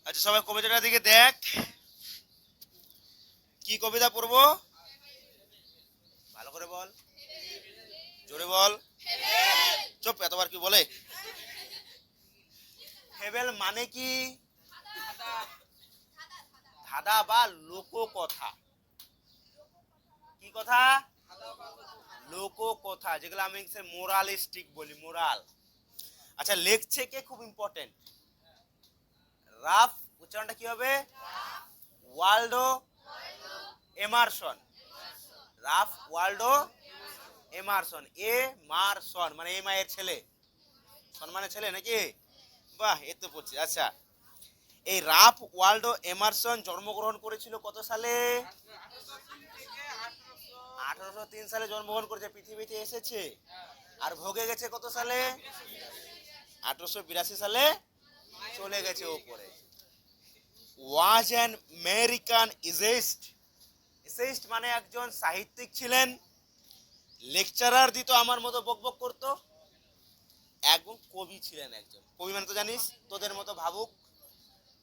আচ্ছা, সবাই কবিতাটার দিকে দেখ। কি কবিতা পড়বো? ভালো করে বল, জোরে বল। চুপ, এতবার কি বলে? হেবেল মানে কি? ধাঁধা বা লোক কথা। কি কথা? লোক কথা, যেগুলো আমি মোরালিস্টিক বলি, মোরাল। আচ্ছা, লেখছে কে? খুব ইম্পর্টেন্ট। রাফ উচ্চারণটা কি হবে? Waldo Emerson. Ralph Waldo Emerson. Emerson মানে এ মায়ের ছেলে, সম্মানের ছেলে নাকি? বাহ, এ তো পড়ছি। আচ্ছা, এই রাফ ওয়াল্ডো এমারসন জন্মগ্রহণ করেছিল কত সালে? 1803 সালে জন্মগ্রহণ করেছে, পৃথিবীতে এসেছে। আর ভোগে গেছে কত সালে? 1882 সালে চলে গেছে উপরে। Was an American ইসেইস্ট। ইসেইস্ট মানে একজন সাহিত্যিক ছিলেন, লেকচারার দিত, আমার মতো বকবক করতো। একজন কবি ছিলেন। একজন কবি মানে তো জানিস, তোদের মতো ভাবুক,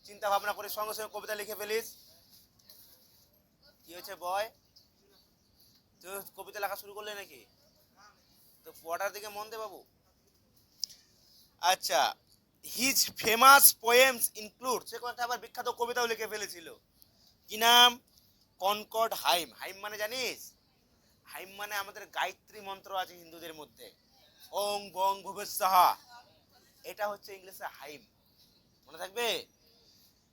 চিন্তা ভাবনা করে সঙ্গে সঙ্গে কবিতা লিখে ফেলিস। কি হয়েছে বয়? তুই কবিতা লেখা শুরু করলে নাকি? তো পড়ার দিকে মন দে বাবু। আচ্ছা, হিজ ফেমাস পোয়েমস ইনক্লুড, সে কয়েকটা আবার বিখ্যাত কবিতাও লিখে ফেলেছিল। কি নাম? কনকর্ড হাইম। হাইম মানে জানিস? হাইম মানে আমাদের গায়ত্রী মন্ত্র আছে হিন্দুদের মধ্যে, ওং বং ভুবস্বাহা। এটা হচ্ছে ইংলিশে হাইম, মনে থাকবে।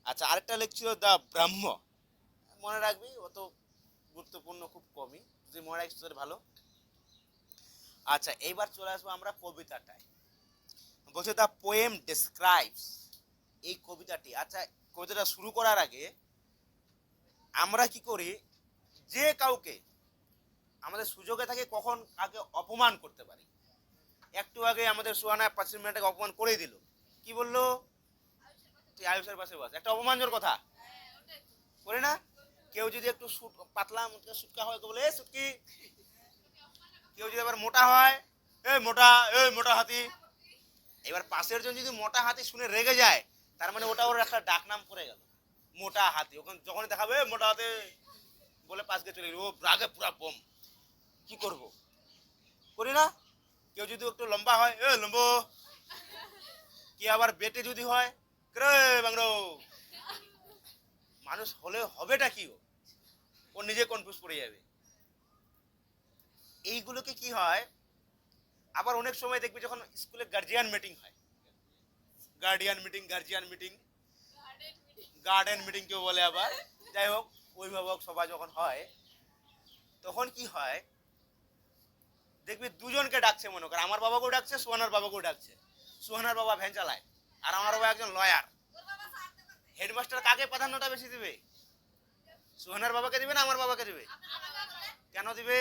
আচ্ছা, আরেকটা লিখছিল দ্য ব্রাহ্ম। মনে রাখবি, অত গুরুত্বপূর্ণ খুব কমই, যদি মনে রাখিস তোদের ভালো। আচ্ছা, এইবার চলে আসবো আমরা কবিতাটায়। বলছে দ্য পোয়েম ডেসক্রাইবস, এই কবিতাটি। আচ্ছা, কবিতাটা শুরু করার আগে আমরা কি করি, যে কাউকে আমাদের সুযোগে থাকে কখন কাকে অপমান করতে পারি। একটু আগে আমাদের সুহানা 5 মিনিট আগে অপমান করেই দিল। কি বললো? তুই আয়ুষের পাশে বস, একটা অপমানজনক কথা করে না? কেউ যদি একটু পাতলা সুটকা হয় বলে এ সুটকি। কেউ যদি আবার মোটা হয়, এই মোটা, এই মোটা হাতি। এবার পাশের জন যদি মোটা হাতি শুনে রেগে যায়, তার মানে ওটা ওর একটা ডাক নাম পড়ে গেল, মোটা হাতি। ওখানে যখনই দেখাবে মোটা হাতি বলে পাশ দিয়ে চলে গেল, ও রাগে পুরা বোম। কি করব? করি না? কেউ যদি একটু লম্বা হয়, এ লম্বো। কি আবার বেটে যদি হয়, রে বাংলো। মানুষ হলে হবেটা কি? ও নিজে কনফিউজ পড়ে যাবে। এইগুলোকে কি হয়, আবার অনেক সময় দেখবি যখন স্কুলে গার্জিয়ান মিটিং হয়, guardian meeting, guardian meeting, garden meeting কেউ বলে আবার, যাই হোক, অভিভাবক সভা যখন হয়, তখন কি হয় দেখবি দুজনকে ডাকছে। মনে কর আমার বাবাকেও ডাকছে, সুহানার বাবাকেও ডাকছে। সুহানার বাবা ভ্যান চালায়, আর আমার বাবা একজন লয়ার। হেডমাস্টার কাকে প্রাধান্যটা বেশি দিবে? সুহানার বাবাকে দিবে না আমার বাবাকে দিবে? কেন দিবে?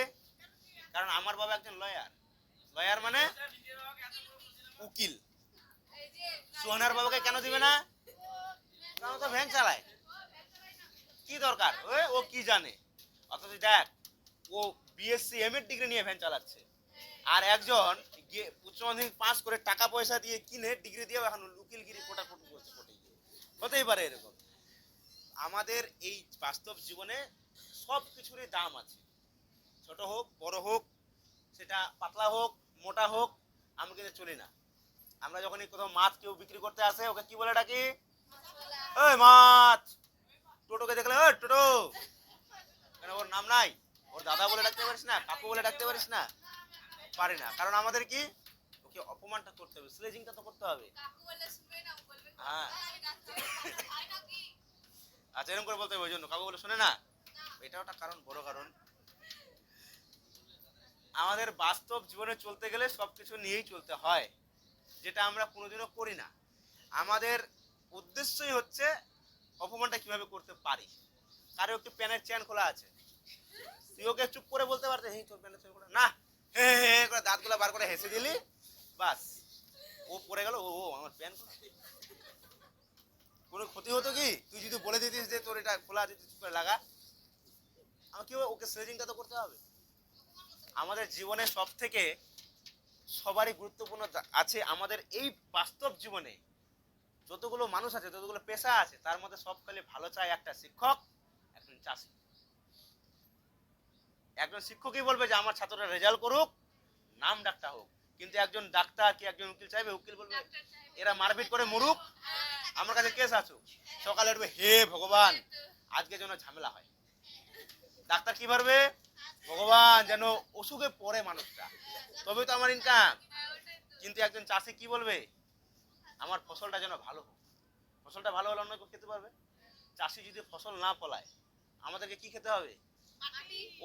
কারণ আমার বাবা একজন লয়ার। লয়ার মানে উকিল। সুহানার বাবাকে কেন দিবে না? কারণ তো ভ্যান চালায়। কি দরকার? ও কি জানে? অথচ দেখ, ও বিএসসি এমএড ডিগ্রি নিয়ে ভ্যান চালাচ্ছে, আর একজন উচ্চ মাধ্যমিক পাস করে টাকা পয়সা দিয়ে কিনে ডিগ্রি দিয়ে এখন উকিলগিরি ফোটাফুটি করছে কোর্টে গিয়ে। হতেই পারে এরকম। আমাদের এই বাস্তব জীবনে সব কিছুরই দাম আছে, ছোট হোক বড় হোক, সেটা পাতলা হোক মোটা হোক, আমি কিন্তু চলি না। আমরা যখনই কোথাও মাছ কেউ বিক্রি করতে আসে, ওকে কি বলে ডাকি? ওই মাছ। টোটোকে দেখলে ওই টোটো, কেন ওর নাম নাই? ওর দাদা বলে ডাকতে পারিস না? কাকু বলে ডাকতে পারিস না? পারি না, কারণ আমাদের কি, ওকে অপমানটা করতে হবে, স্লেজিংটা তো করতে হবে। হ্যাঁ, আচ্ছা, এরকম করে বলতে হবে, ওই জন্য কাকু বলে শোনে না। এটাও একটা কারণ, বড় কারণ। আমাদের বাস্তব জীবনে চলতে গেলে সবকিছু নিয়েই চলতে হয়, যেটা আমরা কোনোদিনও করি না। আমাদের উদ্দেশ্যই হচ্ছে অপমানটা কিভাবে করতে পারি। কারো একটু প্যানের চেন খোলা আছে, তুই ওকে চুপ করে বলতে পারতে, হেই তোর প্যানের চেন খোলা না, হে হে করে দাঁতগুলো বার করে হেসে দিলি, বাস ও পড়ে গেল। ও আমার প্যান খোলা। কোনো ক্ষতি হতো কি? তুই যদি বলে দিতিস যে তোর এটা খোলা আছে, চুপ করে লাগা। আমাকে ওকে স্লেজিংটা তো করতে হবে। আমাদের জীবনে সব থেকে সবারই গুরুত্বপূর্ণ আছে, আমাদের এই বাস্তব জীবনে যতগুলো মানুষ আছে, যতগুলো পেশা আছে, তার মধ্যে সবখানে ভালো চায় একটা শিক্ষক, একজন চাষি। একজন শিক্ষকই বলবে যে আমার ছাত্ররা রেজাল্ট করুক, নাম ডাক্তার হোক। কিন্তু একজন ডাক্তার কি একজন উকিল চাইবে? উকিল বলবে এরা মারপিট করে মরুক, আমার কাছে কেস আসুক। সকালে উঠবে, হে ভগবান আজকে যেন ঝামেলা হয়। ডাক্তার কি পারবে? ভগবান যেন অসুখে পড়ে মানুষটা, তবে তো আমার ইনকাম। কিন্তু একজন চাষি কি বলবে? আমার ফসলটা যেন ভালো হোক। ফসলটা ভালো হলে অন্য কেউ খেতে পারবে। চাষি যদি ফসল না ফলায়, আমাদেরকে কি খেতে হবে?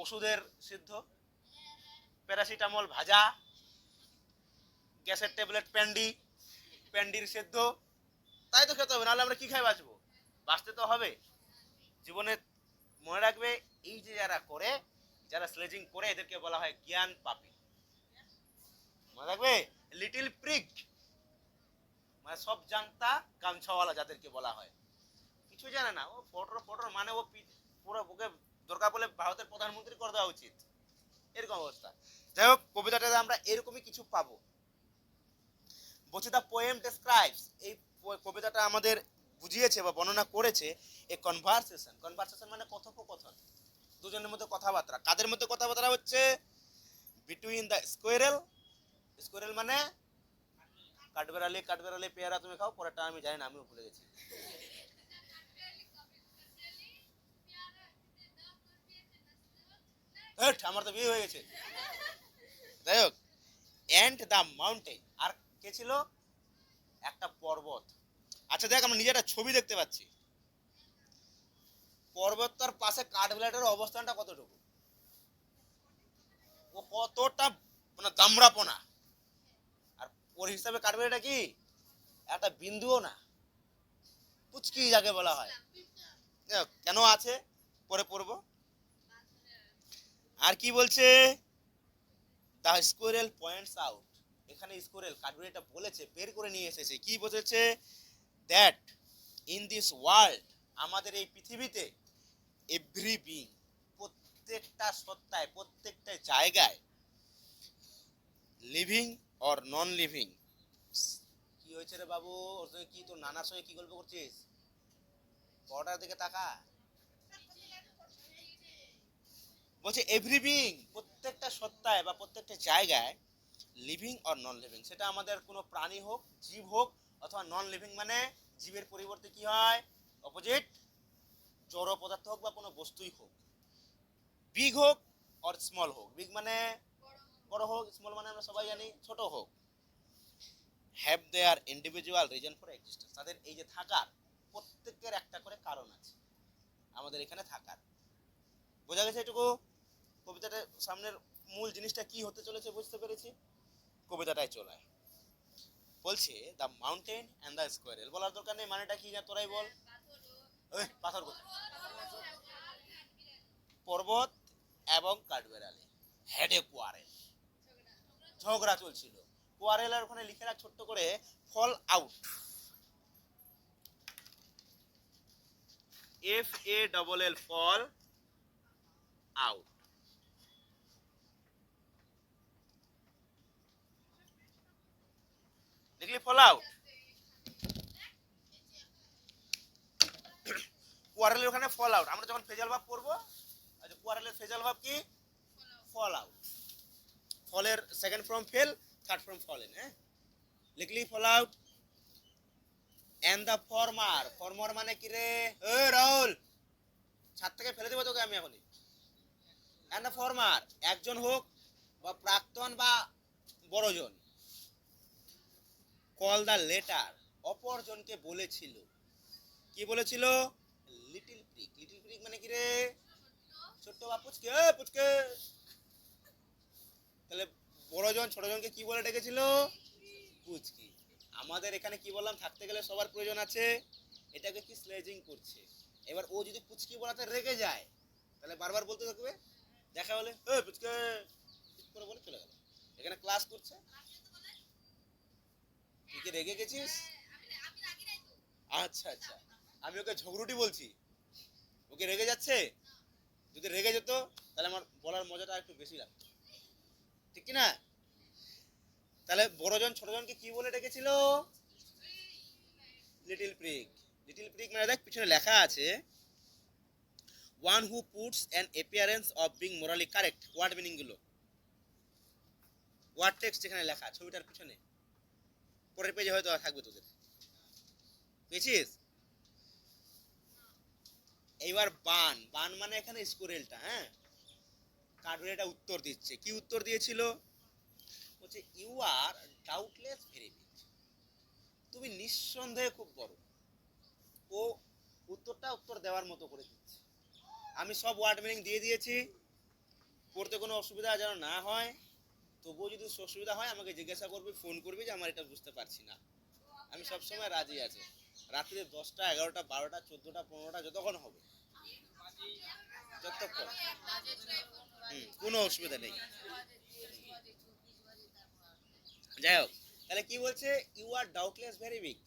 ওষুধের সিদ্ধ, প্যারাসিটামল ভাজা, গ্যাসের ট্যাবলেট প্যান্ডি, প্যান্ডির সেদ্ধ, তাই তো খেতে হবে। নাহলে আমরা কি খাই বাঁচবো? বাঁচতে তো হবে। জীবনে মনে রাখবে, এই যে যারা করে, যারা স্লেজিং করে, এদেরকে বলা হয় জ্ঞান পাপী। মনে রাখবে, লিটিল প্রিক মানে সব জানতা গামছাওয়ালা যাদেরকে বলা হয়। কিছু জানে না, ও ফটোর ফটোর মানে ও পুরো ওকে দরকার বলে ভারতের প্রধানমন্ত্রী করে দেওয়া উচিত, এরকম অবস্থা। যাই হোক, কবিতাটাতে আমরা এরকমই কিছু পাবো। বলছে দ্য পোয়েম ডেসক্রাইবস, এই কবিতাটা আমাদের বুঝিয়েছে বা বর্ণনা করেছে এ কনভারসেশন। কনভারসেশন মানে কথোপকথন, দুজনের মধ্যে কথাবার্তা। কাদের মধ্যে কথাবার্তা হচ্ছে? বিটুইন দ্য স্কোয়ারেল, স্কোয়ারেল মানে কাঠবেড়ালি। কাঠবেড়ালি পেয়ারা তুমি খাও, পরেরটা আমি জানি না, আমিও ভুলে গেছি। আমার তো বিয়ে হয়ে গেছে। যাই হোক, এন্ড দ্য মাউন্টেন, আর কে ছিল? একটা পর্বত। আচ্ছা দেখ, আমরা নিজে একটা ছবি দেখতে পাচ্ছি। পর্বতটার পাশে কাঠবেড়াটার অবস্থানটা কতটুকু? ও কতটা মানে দামড়াপনা। আর ওর হিসাবে কাঠবেড়াটা কি একটা বিন্দুও না, পুচকি যাকে বলা হয়। কেন আছে পরে পড়বো। আর কি বলছে? দ্য স্কোয়ারেল পয়েন্টস আউট, এখানে স্কোয়ারেল কাঠবেড়াটা বলেছে, বের করে নিয়ে এসেছে। কি বলেছে? দ্যাট ইন দিস ওয়ার্ল্ড, আমাদের এই পৃথিবীতে, এভরি বিং, প্রত্যেকটা সত্তায়, প্রত্যেকটা জায়গায়, লিভিং অর নন লিভিং। কি হয়েছে রে বাবু? ওর সঙ্গে কি, তোর নানার সঙ্গে কি গল্প করছিস? পড়াটার দিকে তাকা। বলছে এভরি বিং, প্রত্যেকটা সত্তায় বা প্রত্যেকটা জায়গায়, লিভিং অর নন লিভিং, সেটা আমাদের কোনো প্রাণী হোক, জীব হোক, অথবা নন লিভিং মানে জীবের পরিবর্তে কি হয়? অপোজিট, জড় পদার্থ হোক বা কোনো বস্তুই হোক। বিগ হোক অর স্মল হোক, বিগ মানে বড় হোক, স্মল মানে আমরা সবাই জানি ছোট হোক। Have their individual reason for existence, তাদের এই যে থাকার, প্রত্যেকের একটা করে কারণ আছে আমাদের এখানে থাকার। বোঝা গেছে এটুকু? কবিতাটা সামনের মূল জিনিসটা কি হতে চলেছে বুঝতে পেরেছি। কবিতাটায় চলায় বলছে the mountain and the squirrel. বলার দরকার নেই, মানেটা কি যা তোরাই বল। পাথর কোথায়? পর্বত এবং কাঠবেড়ালি হেডে কোয়ারেল, ঝগড়া চলছিল। কোয়ারেল আর ওখানে লিখে রাখ ছোট্ট করে, fall out, FALL, fall out. দেখলি ফল আউট? কোয়ারেলের ওখানে ফল আউট। আমরা যখন ফেজাল ভাব পড়বো, আচ্ছা কোয়ারেলের ফেজাল ভাব কি? Fall out. ফলের second form fell, third form fallen. হ্যাঁ, লিখলি fall out. And the former, former মানে কি রে? রাহুল, ছাদ থেকে ফেলে দেবো তোকে আমি এখনই। এন্ড দ্য ফর্মার, একজন হোক বা প্রাক্তন বা বড়জন, কল দ্য লেটার, অপরজনকে বলেছিল। কি বলেছিল? Little prick. লিটিল প্রিক মানে কি রে? ছোট্ট বা পুচকে। পুচকে, তাহলে বড়জন ছোটজনকে কি বলে ডেকেছিল? পুচকি। আমাদের এখানে কি বললাম, থাকতে গেলে সবার প্রয়োজন আছে। এটাকে কি স্লেজিং করছে। এবার ও যদি পুচকি বলাতে রেগে যায়, তাহলে বারবার বলতে থাকবে। দেখা হলে পুচকে করে বলে চলে গেল। এখানে ক্লাস করছে, তুই কি রেগে গেছিস? আচ্ছা আচ্ছা, আমি ওকে ঝগড়ুটি বলছি, ওকে রেগে যাচ্ছে। যদি রেগে যেত তাহলে আমার বলার মজাটা একটু বেশি লাগতো, ঠিক কি না? তাহলে বড়জন ছোটজনকে কি বলে ডেকেছিল? Little prig. লিটল প্রিগ মানে দেখ পিছনে লেখা আছে one who puts an appearance of being morally correct. Word meaning গুলো, ওয়ার্ড টেক্সট এখানে লেখা ছবিটার পিছনে, পরের পেজে হয়তো থাকবে তোদের, পেয়েছিস? এইবার বান, বান মানে এখানে স্কোরেলটা, হ্যাঁ কার্ডুর এটা উত্তর দিচ্ছে। কি উত্তর দিয়েছিল? বলছে you are doubtless very big, তুমি নিঃসন্দেহে খুব বড়। ও উত্তর দেওয়ার মতো করে দিচ্ছে। আমি সব ওয়ার্ড মিনিং দিয়ে দিয়েছি, পড়তে কোনো অসুবিধা যেন না হয়। তবুও যদি অসুবিধা হয় আমাকে জিজ্ঞাসা করবি, ফোন করবি যে আমার এটা বুঝতে পারছি না। আমি সবসময় রাজি আছি। রাত্রে 10টা 11টা 12টা 14টা 15টা যতক্ষণ হবে, যতক্ষণ, কোনো অসুবিধা নেই। যাই হোক, তাহলে কি বলছে? You are doubtless very big,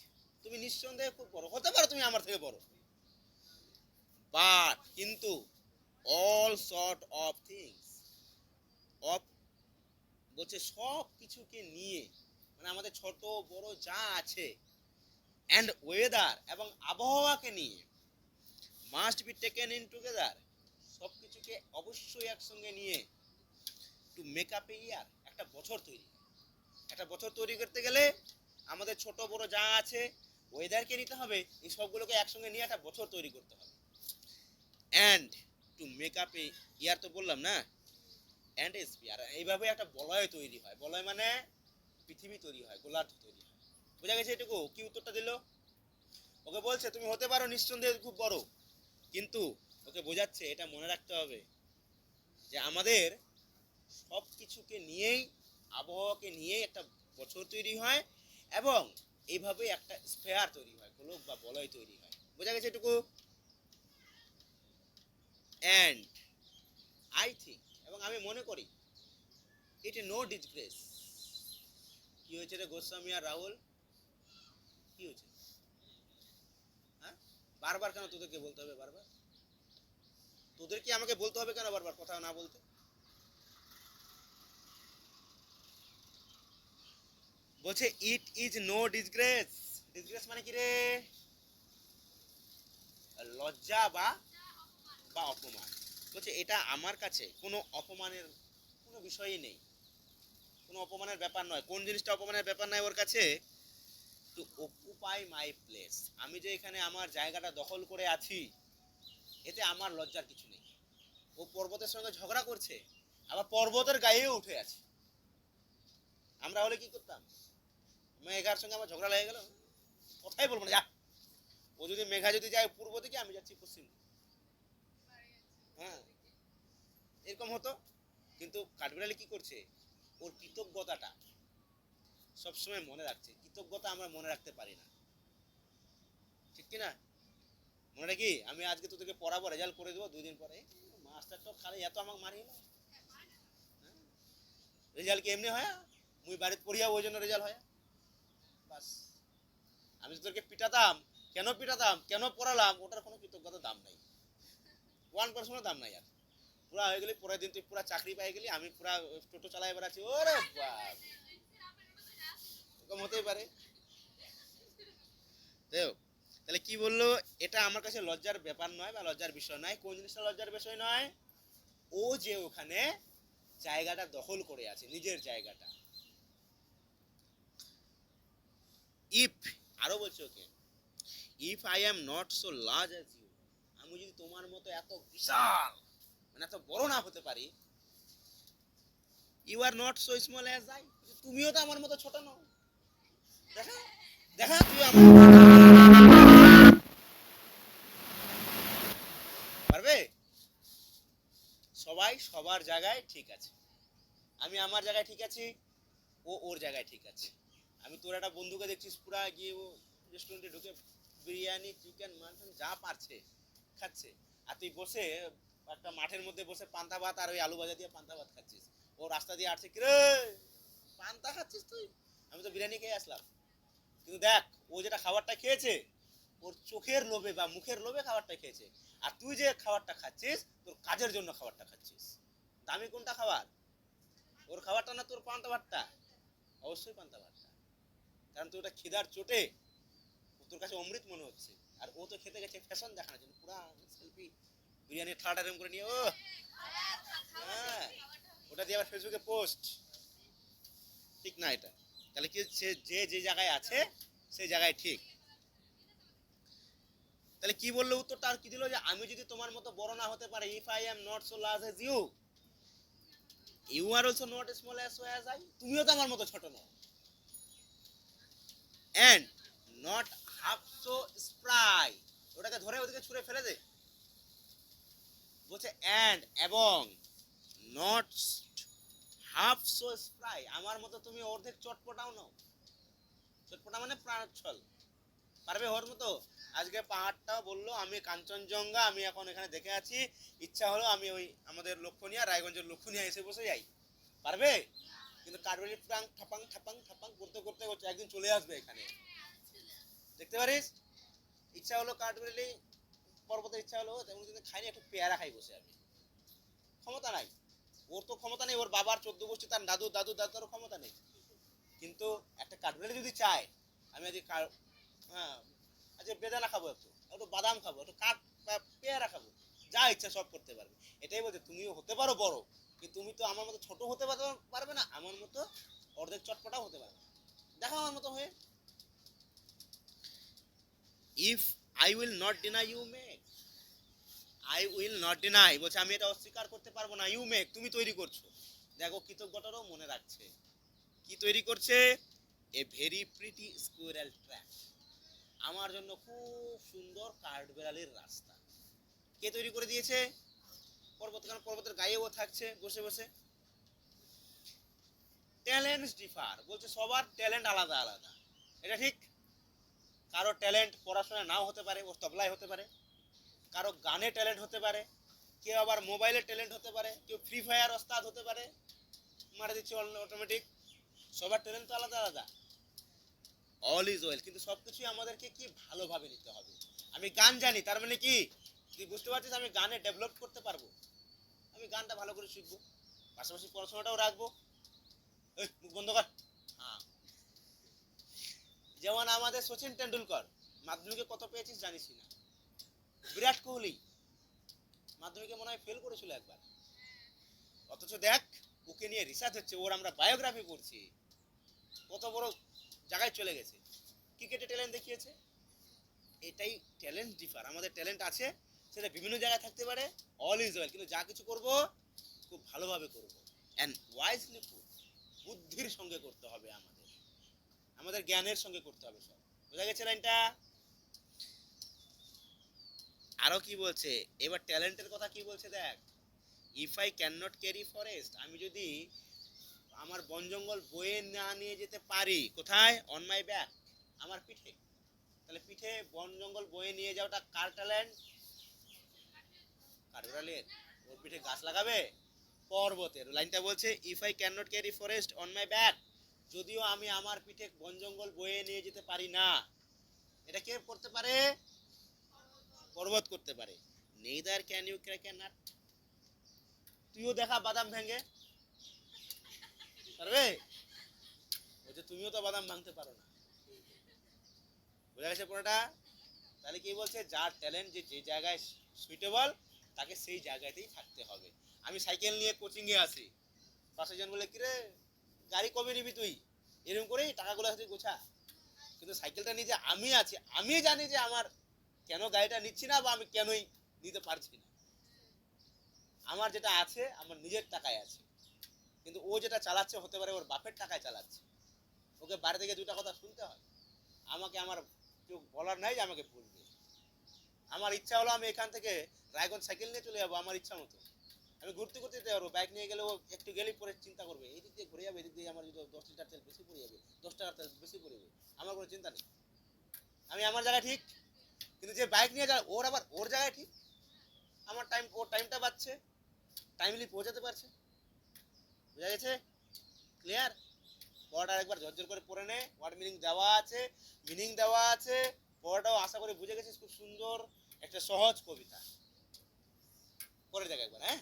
তুমি নিঃসন্দেহে খুব বড়, হতে পারো তুমি আমার থেকে বড়, বাট কিন্তু all sort of things, of বলছে সব কিছুকে নিয়ে, মানে আমাদের ছোট বড় যা আছে, অ্যান্ড ওয়েদার এবং আবহাওয়াকে নিয়ে, must be taken in together, সব কিছুকে অবশ্যই একসঙ্গে নিয়ে, টু মেক আপ এ ইয়ার, একটা বছর তৈরি। একটা বছর তৈরি করতে গেলে আমাদের ছোট বড় যা আছে, ওয়েদারকে নিতে হবে, এই সবগুলোকে একসঙ্গে নিয়ে একটা বছর তৈরি করতে হবে। অ্যান্ড টু মেক আপ এ ইয়ার তো বললাম না, অ্যান্ড এ স্পিয়ার, এইভাবে একটা বলয় তৈরি হয়। বলয় মানে পৃথিবী তৈরি হয়, গোলার্ধ তৈরি হয়। বোঝা গেছে এটুকু? কি উত্তরটা দিল? ওকে বলছে তুমি হতে পারো নিঃসন্দেহে খুব বড়, কিন্তু ওকে বোঝাচ্ছে এটা মনে রাখতে হবে যে আমাদের সব কিছুকে নিয়েই, আবহাওয়াকে নিয়েই একটা বছর তৈরি হয়, এবং এইভাবে একটা স্ফেয়ার তৈরি হয়, গোলক বা বলয় তৈরি হয়। বোঝা গেছে এটুকু? অ্যান্ড আই থিঙ্ক, এবং আমি মনে করি, ইট নো ডিসগ্রেস। কি হয়েছে রে গোস্বামী আর রাহুল? কি হয়েছে? হ্যাঁ, বারবার কেন তোদেরকে বলতে হবে? বারবার তোদের কি আমাকে বলতে হবে কেন বারবার কথা না বলতে? বলছে it is no disgrace. Disgrace মানে কি রে? লজ্জা বা বা অপমান। বলছে এটা আমার কাছে কোনো অপমানের কোনো বিষয়ই নেই, কোনো অপমানের ব্যাপার নয়। কোন জিনিসটা অপমানের ব্যাপার নয় ওর কাছে? টু অকুপাই মাই প্লেস, আমি যে এখানে আমার জায়গাটা দখল করে আছি, এতে আমার লজ্জার কিছু নেই। ও পর্বতের সঙ্গে ঝগড়া করছে, আবার পর্বতের গায়েও উঠে আছে। আমরা হলে কি করতাম? মেঘার সঙ্গে আমার ঝগড়া লেগে গেল, কথাই বলবো না, যা। ও যদি মেঘা যদি যায় পূর্ব দিকে, আমি যাচ্ছি পশ্চিম দিকে, হ্যাঁ এরকম হতো। কিন্তু কাঠবিড়ালি কি করছে? ওর কৃতজ্ঞতাটা সবসময় মনে রাখছে। কৃতজ্ঞতা আমরা মনে রাখতে পারি না, ঠিক কিনা? মনে রাখি আমি আজকে তোদেরকে পড়াবো, রেজাল্ট করে দেবো 2 দিন পরে, মাস্টারটা খালি এত আমাকে মারিল, রেজাল্ট কি এমনি হয়? মুই বাড়িতে পড়িয়া ওই জন্য রেজাল্ট হয়, বাস। আমি তোদেরকে পিটাতাম, কেন পিটাতাম, কেন পড়ালাম, ওটার কোনো কৃতজ্ঞতার দাম নাই, 1% দাম নাই। আর পুরা হয়ে গেলি, পরের দিন তুই পুরা চাকরি পাই গেলি, আমি পুরা টোটো চালাই বেড়াচ্ছি, ওরে বাপ, এরকম হতেই পারে। তাহলে কি বললো? এটা আমার কাছে লজ্জার ব্যাপার নয় বা লজ্জার বিষয় নয়। কোন জিনিসটা লজ্জার বিষয় নয়? ও যে ওখানে জায়গাটা দখল করে আছে, নিজের জায়গাটা। ইফ, আরো বলছে okay, if I am not so large as you, আমি যদি তোমার মতো এত বিশাল, মানে এত বড় না হতে পারি, you are not so small as I, তুমিও তো আমার মতো ছোট নও। দেখা দেখা তুই আমার পারবে। সবাই সবার জায়গায় ঠিক আছে, আমি আমার জায়গায় ঠিক আছি, ও ওর জায়গায় ঠিক আছে। আমি তোর একটা বন্ধুকে দেখছিস পুরা গিয়ে ও রেস্টুরেন্টে ঢুকে বিরিয়ানি চিকেন মাটন যা পারছে খাচ্ছে, আর তুই বসে একটা মাঠের মধ্যে বসে পান্তা ভাত আর ওই আলু ভাজা দিয়ে পান্তা ভাত খাচ্ছিস। ও রাস্তা দিয়ে আসছে, কিরে পান্তা খাচ্ছিস তুই? আমি তো বিরিয়ানি খেয়ে আসলাম। কিন্তু দেখ, ও যেটা খাবারটা খেয়েছে, ওর চোখের লোভে বা মুখের লোভে খাবারটা খেয়েছে, আর তুই যে খাবারটা খাচ্ছিস তোর কাজের জন্য খাবারটা খাচ্ছিস। দামি কোনটা খাবার? ওর খাবারটা না তোর পান্তা ভাতটা? অবশ্যই পান্তা ভাতটা, কারণ তুই ওটা খিদার চোটে তোর কাছে অমৃত মনে হচ্ছে, আর ও তো খেতে গেছে ফ্যাশন দেখানোর জন্য, পুরা সেলফি বিরিয়ানি থালাটা এরকম করে নিয়ে, ও হ্যাঁ, ওটা দিয়ে আবার ফেসবুকে পোস্ট। ঠিক না এটা? তাহলে কি সে যে জায়গায় আছে সেই জায়গায় ঠিক। তাহলে কি বললো উত্তরটা, আর কি দিল, যে আমি যদি তোমার মতো বড় না হতে পারি, if I am not so large as you, you are also not small as I, তুমিও তো আমার মতো ছোট নও, and not half so spry, ওটাকে ধরে ওদিকে ছুঁড়ে ফেলে দে, বলছে এন্ড এবং নট হাফ সো স্প্রাই, আমার মতো তুমি অর্ধেক চটপটাও নও। চটপটা মানে প্রাণোচ্ছল, পারবে ওর মতো? আজকে পাহাড়টাও বললো আমি কাঞ্চনজঙ্ঘা আমি এখন এখানে দেখে আছি, ইচ্ছা হলো আমি ওই আমাদের লক্ষণীয়া, রায়গঞ্জের লক্ষণীয়া এসে বসে যাই, পারবে? কিন্তু কাঠবেড়ি প্রাং ঠাপাং ঠাপাং ঠাপাং করতে করতে একদিন চলে আসবে এখানে, দেখতে পারিস? ইচ্ছা হলো কাঠবেড়ি পর্বতের, ইচ্ছা হলো তেমন কিন্তু খাইনি, একটু পেয়ারা খাই বসে, আমি ক্ষমতা নাই, ওর তো ক্ষমতা নেই, ওর বাবার 14 গোষ্ঠী, তার দাদু দাদু দাদারও ক্ষমতা নেই। কিন্তু একটা কাঠবেড়ি যদি চায়, আমি আজকে হ্যাঁ আজকে বেদানা খাবো, একটু বাদাম খাবো, একটু পেয়ারা খাবো, যা ইচ্ছা সব করতে পারবে। এটাই বলছে তুমিও হতে পারো বড়, কিন্তু তুমি তো আমার মতো ছোট হতে পারবে না, আমার মতো অর্ধেক চটপটাও হতে পারবে, দেখো আমার মতো হয়ে। If I will not deny you make, I will not deny বলছে আমি এটা অস্বীকার করতে পারবো না, ইউ মেক তুমি তৈরি করছো। দেখো কৃতজ্ঞতারও মনে রাখছে, কি তৈরি করছে, a very pretty squirrel track, আমার জন্য খুব সুন্দর কাঠবেড়ালির রাস্তা কে তৈরি করে দিয়েছে? পর্বত, কারণ পর্বতের গায়ে ও থাকছে বসে বসে। ট্যালেন্টস ডিফার বলছে সবার ট্যালেন্ট আলাদা আলাদা, এটা ঠিক। কারো ট্যালেন্ট পড়াশোনা নাও হতে পারে, ও তবলায় হতে পারে, কারো গানে ট্যালেন্ট হতে পারে, কেউ আবার মোবাইলে ট্যালেন্ট হতে পারে, কেউ ফ্রি ফায়ার ওস্তাদ হতে পারে, মারা দিচ্ছে অটোমেটিক, সবার ট্যালেন্ট তো আলাদা আলাদা। অল ইজ ওয়েল, কিন্তু সবকিছুই আমাদেরকে কি ভালোভাবে নিতে হবে। আমি গান জানি তার মানে কি তুই বুঝতে পারছিস আমি গানে ডেভেলপ করতে পারবো, আমি গানটা ভালো করে শিখবো, পাশাপাশি পড়াশোনাটাও রাখবো। এই মুখ বন্ধ কর। হ্যাঁ, যেমন আমাদের সচিন টেন্ডুলকর মাধ্যমিকে কত পেয়েছিস জানিস না, বিরাট কোহলি মাধ্যমিকে মনে হয় ফেল করেছিল একবার, অথচ দেখ ওকে নিয়ে রিসার্চ হচ্ছে, ওর আমরা বায়োগ্রাফি পড়ছি, কত বড় জায়গায় চলে গেছে, ক্রিকেটে ট্যালেন্ট দেখিয়েছে। এটাই ট্যালেন্ট ডিফার, আমাদের ট্যালেন্ট আছে, সেটা বিভিন্ন জায়গায় থাকতে পারে, অল ইজ ওয়েল, কিন্তু যা কিছু করব খুব ভালোভাবে করব, এন্ড ওয়াইজলি, বুদ্ধির সঙ্গে করতে হবে, আমাদের আমাদের জ্ঞানের সঙ্গে করতে হবে, সব বোঝা গেছে লাইনটা? আরো কি বলছে এবার ট্যালেন্টের কথা, কি বলছে দেখ, if I can not carry forest, আমি যদি আমার বন জঙ্গল বয়ে না নিয়ে যেতে পারি, কোথায়, অন মাই ব্যাক, আমার পিঠে, তাহলে পিঠে বন জঙ্গল বয়ে নিয়ে যাওয়াটা কার ট্যালেন্ট? কাঠবিড়ালির। ওর পিঠে গাছ লাগাবে পর্বতের। লাইনটা বলছে if I can not carry forest on my back, যদিও আমি আমার পিঠে বন জঙ্গল বয়ে নিয়ে যেতে পারি না, এটা কে করতে পারে? পর্বত করতে পারে। Neither can you crack a nut, তুইও দেখা বাদাম ভেঙে পারবে? বলছে তুমিও তো বাদাম ভাঙতে পারো না, বোঝা গেছে পুরোটা? তাহলে কি বলছে, যার ট্যালেন্ট যে জায়গায় সুইটেবল তাকে সেই জায়গাতেই থাকতে হবে। আমি সাইকেল নিয়ে কোচিং এ আসি, পাশে জন বলে কিরে গাড়ি কবে নিবি তুই, এরকম করেই টাকাগুলো তুই গোছা, কিন্তু সাইকেলটা নিয়ে যে আমি আছি, আমি জানি যে আমার কেন গাড়িটা নিচ্ছি না, বা আমি কেনই নিতে পারছি না, আমার যেটা আছে আমার নিজের টাকায় আছে, কিন্তু ও যেটা চালাচ্ছে হতে পারে ওর বাপের টাকায় চালাচ্ছে, ওকে বাড়ি থেকে দুটা কথা শুনতে হয়, আমাকে আমার কেউ বলার নাই যে আমাকে বলবে। আমার ইচ্ছা হলো আমি এখান থেকে রায়গঞ্জ সাইকেল নিয়ে চলে যাবো আমার ইচ্ছা মতো, আমি ঘুরতে ঘুরতে যেতে পারবো, বাইক নিয়ে গেলেও একটু গেলেই পরে চিন্তা করবে এই দিক দিয়ে ঘুরে যাবে, এদিক দিয়ে আমার যদি 10 লিটার তেল বেশি পড়ে যাবে, 10 টাকার তেল বেশি পড়ে যাবে, আমার কোনো চিন্তা নেই, আমি আমার জায়গায় ঠিক। কিন্তু যে বাইক নিয়ে যায় ওর আবার ওর জায়গায় ঠিক, আমার টাইম, ওর টাইমটা বাঁচছে, টাইমলি পৌঁছাতে পারছে, বুঝা গেছে? ক্লিয়ার? পড়াটা একবার ঝরঝর করে পড়ে নে, ওয়ার্ড মিনিং দেওয়া আছে, পড়াটাও আশা করি বুঝে গেছিস, খুব সুন্দর একটা সহজ কবিতা, পড়ে দেখ একবার, হ্যাঁ।